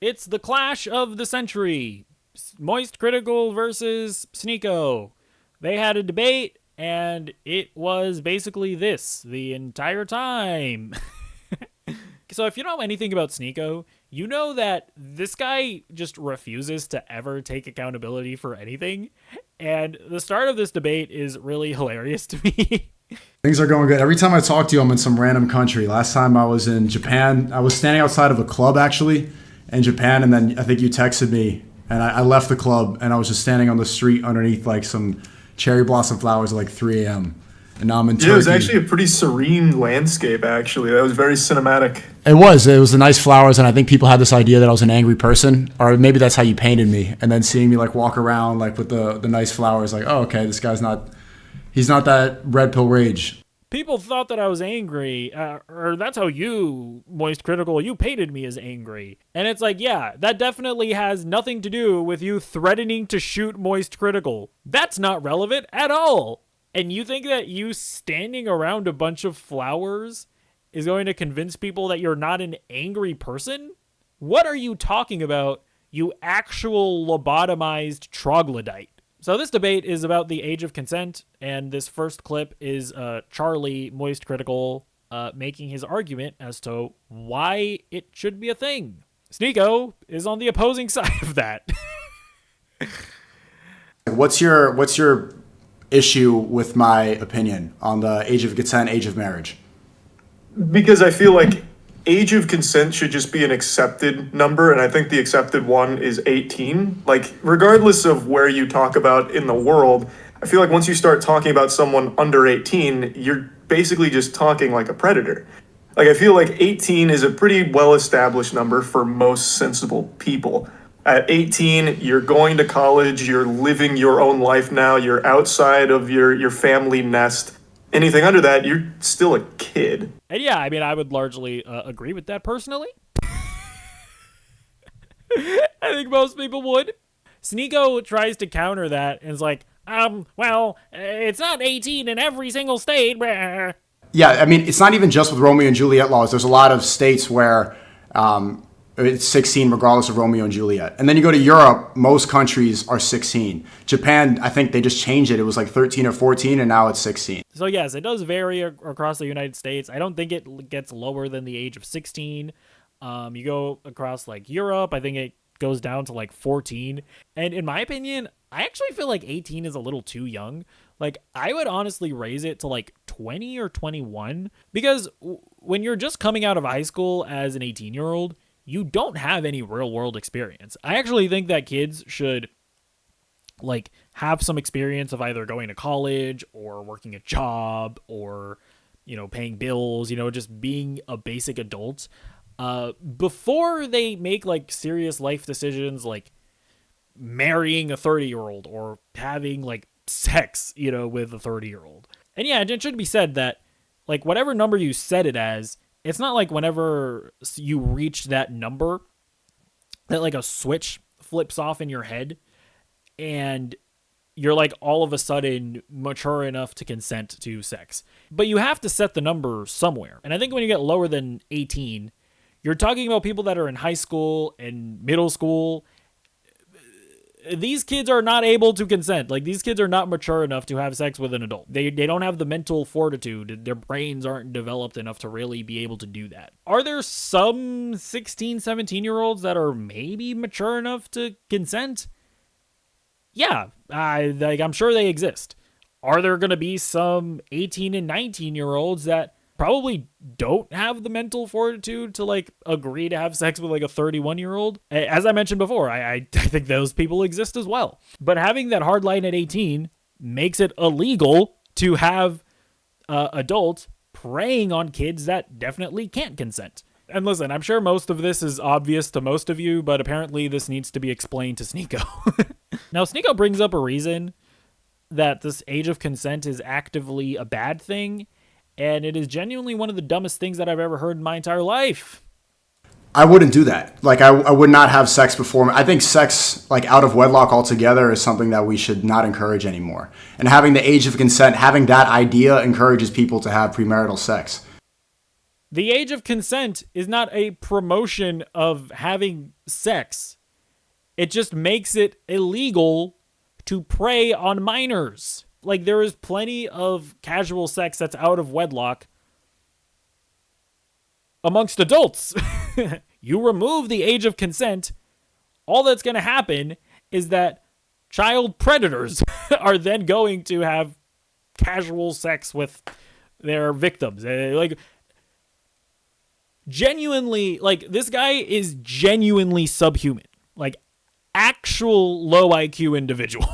It's the clash of the century. Moist Critical versus Sneako. They had a debate, and it was basically this the entire time. So if you don't know anything about Sneako, you know that this guy just refuses to ever take accountability for anything. And the start of this debate is really hilarious to me. Things are going good. Every time I talk to you, I'm in some random country. Last time I was in Japan, I was standing outside of a club actually in Japan, and then I think you texted me, and I left the club, and I was just standing on the street underneath like some cherry blossom flowers at like 3 a.m. And now I'm in Turkey. Yeah, it was actually a pretty serene landscape, actually. That was very cinematic. It was the nice flowers, and I think people had this idea that I was an angry person, or maybe that's how you painted me. And then seeing me like walk around like with the nice flowers, like, oh, okay, this guy's not, he's not that red pill rage. People thought that I was angry, or that's how you, Moist Critical, you painted me as angry. And it's like, yeah, that definitely has nothing to do with you threatening to shoot Moist Critical. That's not relevant at all. And you think that you standing around a bunch of flowers is going to convince people that you're not an angry person? What are you talking about, you actual lobotomized troglodyte? So this debate is about the age of consent, and this first clip is Charlie, Moist Critical, making his argument as to why it should be a thing. Sneako is on the opposing side of that. What's your issue with my opinion on the age of consent, age of marriage? Because I feel like age of consent should just be an accepted number, and I think the accepted one is 18. Like, regardless of where you talk about in the world, I feel like once you start talking about someone under 18, you're basically just talking like a predator. Like, I feel like 18 is a pretty well-established number for most sensible people. At 18, you're going to college, you're living your own life now, you're outside of your family nest. Anything under that, you're still a kid. And yeah, I mean, I would largely agree with that personally. I think most people would. Sneako tries to counter that and is like, well, it's not 18 in every single state. Yeah, I mean, it's not even just with Romeo and Juliet laws. There's a lot of states where it's 16 regardless of Romeo and Juliet. And then you go to Europe, most countries are 16. Japan, I think they just changed it. It was like 13 or 14, and now it's 16. So yes, it does vary across the United States. I don't think it gets lower than the age of 16. You go across like Europe, I think it goes down to like 14. And in my opinion, I actually feel like 18 is a little too young. Like, I would honestly raise it to like 20 or 21, because when you're just coming out of high school as an 18-year-old, you don't have any real world experience. I actually think that kids should like have some experience of either going to college or working a job or, you know, paying bills, you know, just being a basic adult, before they make like serious life decisions like marrying a 30-year-old or having like sex, you know, with a 30-year-old. And yeah, it should be said that like whatever number you set it as, it's not like whenever you reach that number that like a switch flips off in your head and you're like all of a sudden mature enough to consent to sex. But you have to set the number somewhere. And I think when you get lower than 18, you're talking about people that are in high school and middle school. These kids are not able to consent. Like, these kids are not mature enough to have sex with an adult. They don't have the mental fortitude. Their brains aren't developed enough to really be able to do that. Are there some 16, 17-year-olds that are maybe mature enough to consent? Yeah, I'm sure they exist. Are there going to be some 18 and 19-year-olds that probably don't have the mental fortitude to like agree to have sex with like a 31-year-old. As I mentioned before, I think those people exist as well. But having that hard line at 18 makes it illegal to have adults preying on kids that definitely can't consent. And listen, I'm sure most of this is obvious to most of you, but apparently this needs to be explained to Sneako. Now, Sneako brings up a reason that this age of consent is actively a bad thing, and it is genuinely one of the dumbest things that I've ever heard in my entire life. I wouldn't do that. Like, I would not have sex before. I think sex, like, out of wedlock altogether is something that we should not encourage anymore. And having the age of consent, having that idea encourages people to have premarital sex. The age of consent is not a promotion of having sex. It just makes it illegal to prey on minors. Like, there is plenty of casual sex that's out of wedlock amongst adults. You remove the age of consent, all that's going to happen is that child predators are then going to have casual sex with their victims. Like, genuinely, like, this guy is genuinely subhuman. Like, actual low IQ individual.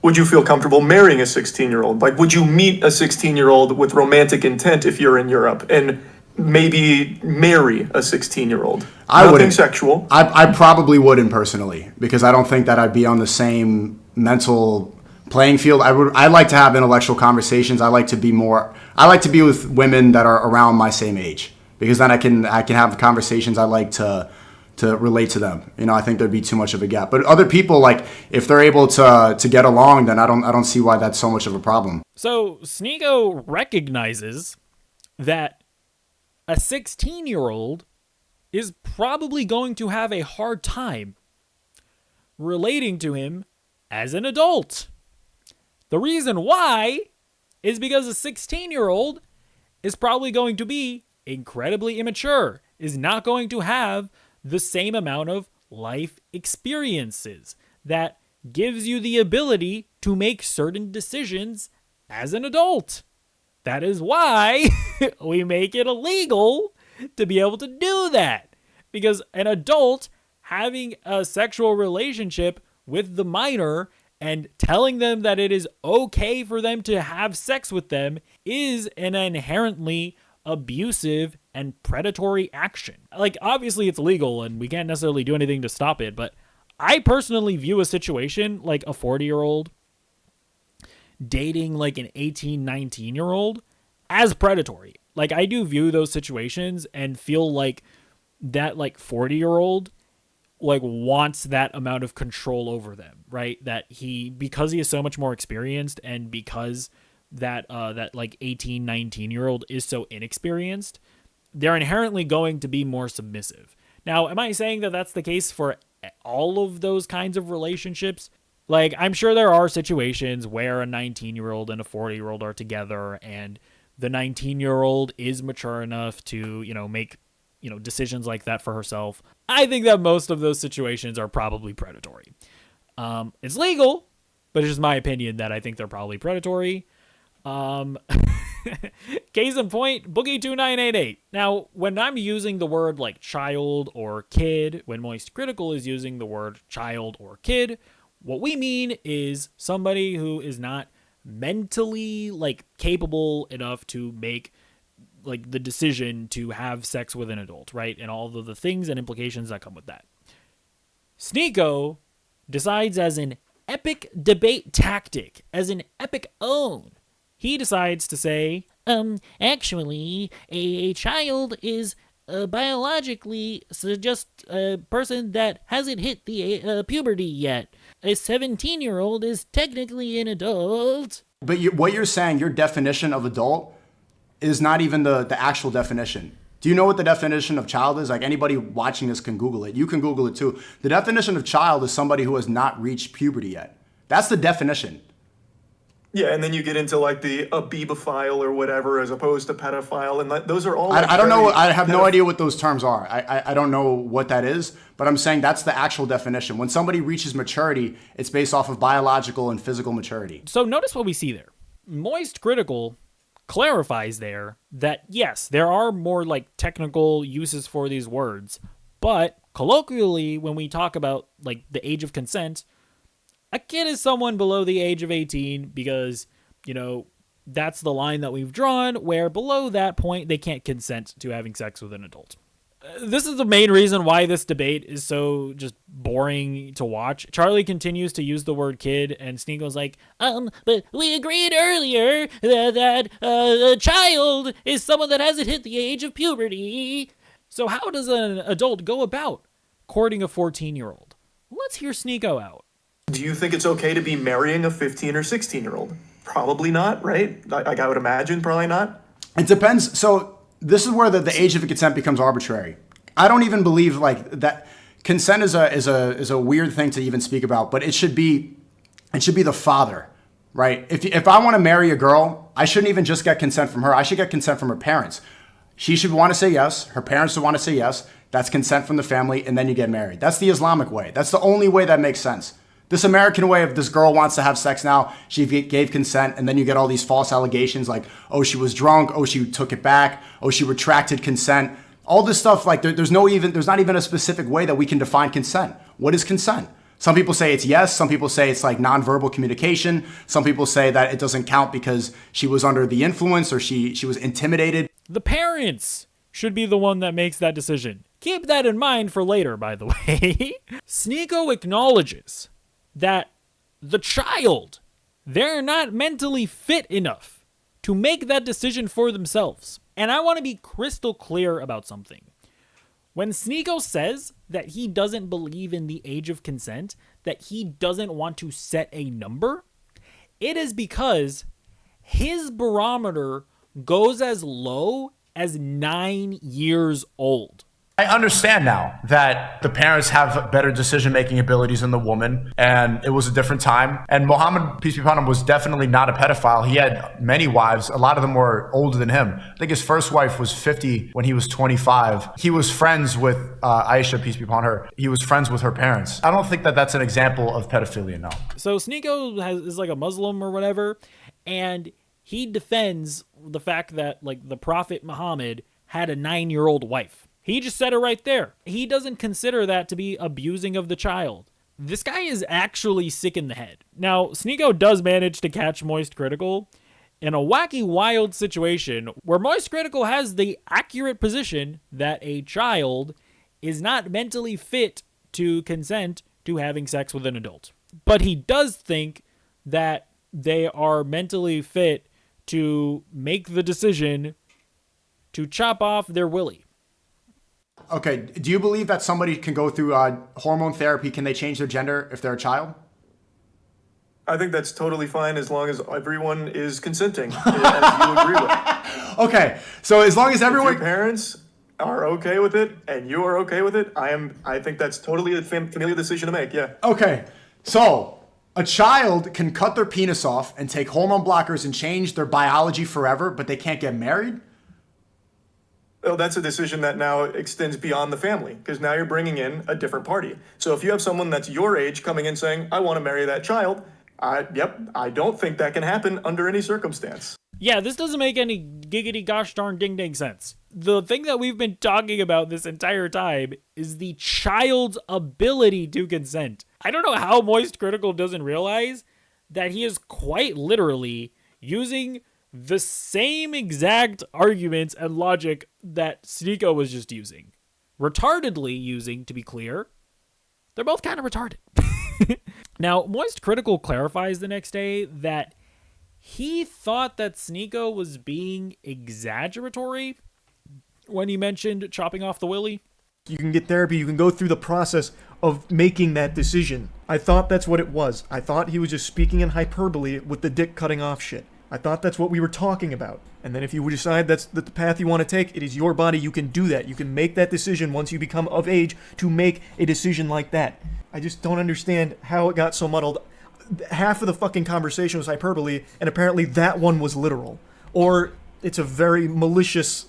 Would you feel comfortable marrying a 16-year-old? Like, would you meet a 16-year-old with romantic intent if you're in Europe and maybe marry a 16-year-old? I Nothing wouldn't. sexual. I probably wouldn't personally, because I don't think that I'd be on the same mental playing field. I like to have intellectual conversations. I like to be with women that are around my same age, because then I can have conversations. I like to relate to them. I think there'd be too much of a gap. But other people, like, if they're able to get along, then I don't see why that's so much of a problem. So Sneako recognizes that a 16-year-old is probably going to have a hard time relating to him as an adult. The reason why is because a 16-year-old is probably going to be incredibly immature, is not going to have the same amount of life experiences that gives you the ability to make certain decisions as an adult. That is why we make it illegal to be able to do that. Because an adult having a sexual relationship with the minor and telling them that it is okay for them to have sex with them is an inherently abusive and predatory action. Like, obviously it's legal and we can't necessarily do anything to stop it, but I personally view a situation like a 40-year-old dating like an 18, 19-year-old as predatory. Like, I do view those situations and feel like that like 40-year-old like wants that amount of control over them, right? That because he is so much more experienced, and because that like 18, 19-year-old is so inexperienced, they're inherently going to be more submissive. Now, am I saying that that's the case for all of those kinds of relationships? Like, I'm sure there are situations where a 19-year-old and a 40-year-old are together, and the 19-year-old is mature enough to, make, decisions like that for herself. I think that most of those situations are probably predatory. It's legal, but it's just my opinion that I think they're probably predatory. Case in point, Boogie2988. Now, when I'm using the word like child or kid, when Moist Critical is using the word child or kid, what we mean is somebody who is not mentally like capable enough to make like the decision to have sex with an adult, right? And all of the things and implications that come with that. Sneako decides as an epic debate tactic, as an epic own. He decides to say, actually, a child is biologically just a person that hasn't hit the puberty yet. A 17-year-old is technically an adult. But what you're saying, your definition of adult is not even the actual definition. Do you know what the definition of child is? Like, anybody watching this can Google it. You can Google it too. The definition of child is somebody who has not reached puberty yet. That's the definition. Yeah, and then you get into like the abibophile or whatever, as opposed to pedophile, and those are all. Like, I don't know. I have no idea what those terms are. I don't know what that is, but I'm saying that's the actual definition. When somebody reaches maturity, it's based off of biological and physical maturity. So notice what we see there. Moist Critical clarifies there that yes, there are more like technical uses for these words, but colloquially, when we talk about like the age of consent, a kid is someone below the age of 18 because, that's the line that we've drawn, where below that point, they can't consent to having sex with an adult. This is the main reason why this debate is so just boring to watch. Charlie continues to use the word kid, and Sneako's like, but we agreed earlier that a child is someone that hasn't hit the age of puberty. So how does an adult go about courting a 14-year-old? Let's hear Sneako out. Do you think it's okay to be marrying a 15 or 16-year-old? Probably not, right? I would imagine probably not. It depends. So this is where the age of consent becomes arbitrary. I don't even believe like that. Consent is a weird thing to even speak about, but it should be the father, right? If I want to marry a girl, I shouldn't even just get consent from her. I should get consent from her parents. She should want to say yes. Her parents should want to say yes. That's consent from the family, and then you get married. That's the Islamic way. That's the only way that makes sense. This American way of this girl wants to have sex now, she gave consent, and then you get all these false allegations like, oh, she was drunk, oh, she took it back, oh, she retracted consent. All this stuff, like there's not even a specific way that we can define consent. What is consent? Some people say it's yes. Some people say it's like nonverbal communication. Some people say that it doesn't count because she was under the influence or she was intimidated. The parents should be the one that makes that decision. Keep that in mind for later, by the way. Sneako acknowledges that the child, they're not mentally fit enough to make that decision for themselves. And I want to be crystal clear about something. When Sneako says that he doesn't believe in the age of consent, that he doesn't want to set a number, it is because his barometer goes as low as 9 years old. I understand now that the parents have better decision-making abilities than the woman, and it was a different time. And Muhammad, peace be upon him, was definitely not a pedophile. He had many wives. A lot of them were older than him. I think his first wife was 50 when he was 25. He was friends with Aisha, peace be upon her. He was friends with her parents. I don't think that that's an example of pedophilia, no. So Sneako is like a Muslim or whatever, and he defends the fact that like the Prophet Muhammad had a 9-year-old wife. He just said it right there. He doesn't consider that to be abusing of the child. This guy is actually sick in the head. Now, Sneako does manage to catch Moist Critical in a wacky, wild situation where Moist Critical has the accurate position that a child is not mentally fit to consent to having sex with an adult. But he does think that they are mentally fit to make the decision to chop off their willy. Okay, do you believe that somebody can go through hormone therapy? Can they change their gender if they're a child? I think that's totally fine as long as everyone is consenting, as you agree with. Okay, so as long as everyone... If your parents are okay with it and you are okay with it, I think that's totally a familial decision to make, yeah. Okay, so a child can cut their penis off and take hormone blockers and change their biology forever, but they can't get married? Oh, that's a decision that now extends beyond the family because now you're bringing in a different party. So if you have someone that's your age coming in saying, I want to marry that child, I don't think that can happen under any circumstance. Yeah, this doesn't make any giggity gosh darn ding ding sense. The thing that we've been talking about this entire time is the child's ability to consent. I don't know how Moist Critical doesn't realize that he is quite literally using the same exact arguments and logic that Sneako was just using. Retardedly using, to be clear. They're both kind of retarded. Now, Moist Critical clarifies the next day that he thought that Sneako was being exaggeratory when he mentioned chopping off the willy. You can get therapy, you can go through the process of making that decision. I thought that's what it was. I thought he was just speaking in hyperbole with the dick cutting off shit. I thought that's what we were talking about. And then if you decide that's the path you want to take, it is your body. You can do that. You can make that decision once you become of age to make a decision like that. I just don't understand how it got so muddled. Half of the fucking conversation was hyperbole, and apparently that one was literal. Or it's a very malicious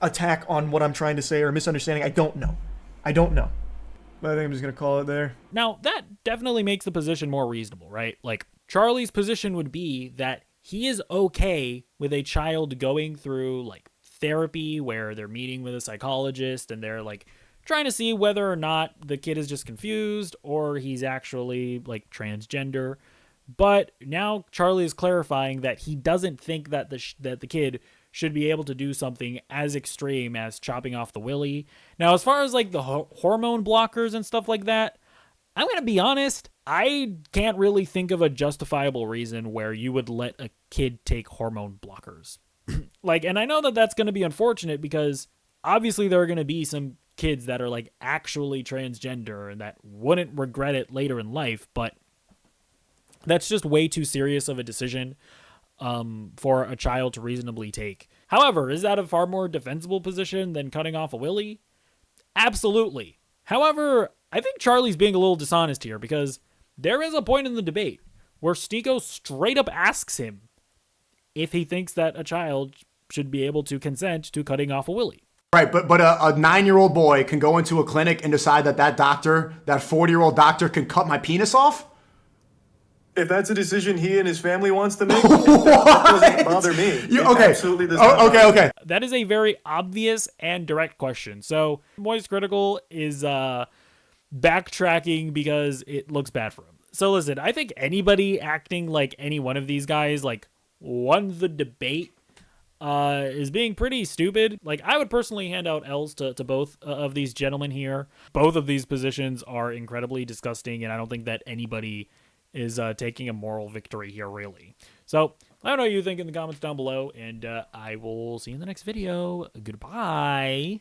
attack on what I'm trying to say or misunderstanding. I don't know. But I think I'm just going to call it there. Now, that definitely makes the position more reasonable, right? Like, Charlie's position would be that he is okay with a child going through like therapy where they're meeting with a psychologist and they're like trying to see whether or not the kid is just confused or he's actually like transgender. But now Charlie is clarifying that he doesn't think that the kid should be able to do something as extreme as chopping off the willy. Now, as far as like the hormone blockers and stuff like that, I'm going to be honest, I can't really think of a justifiable reason where you would let a kid take hormone blockers. And I know that that's going to be unfortunate because obviously there are going to be some kids that are like actually transgender and that wouldn't regret it later in life, but that's just way too serious of a decision for a child to reasonably take. However, is that a far more defensible position than cutting off a willy? Absolutely. However, I think Charlie's being a little dishonest here because there is a point in the debate where Sneako straight up asks him if he thinks that a child should be able to consent to cutting off a willy. Right, but a 9-year-old boy can go into a clinic and decide that doctor, that 40-year-old doctor, can cut my penis off? If that's a decision he and his family wants to make, that doesn't bother me. It absolutely does not bother me. Okay. That is a very obvious and direct question. So Moist Critical is backtracking because it looks bad for him. So listen, I think anybody acting like any one of these guys like won the debate is being pretty stupid. Like, I would personally hand out L's to both of these gentlemen here. Both of these positions are incredibly disgusting, and I don't think that anybody is taking a moral victory here, really. So, I don't know what you think in the comments down below, and I will see you in the next video. Goodbye.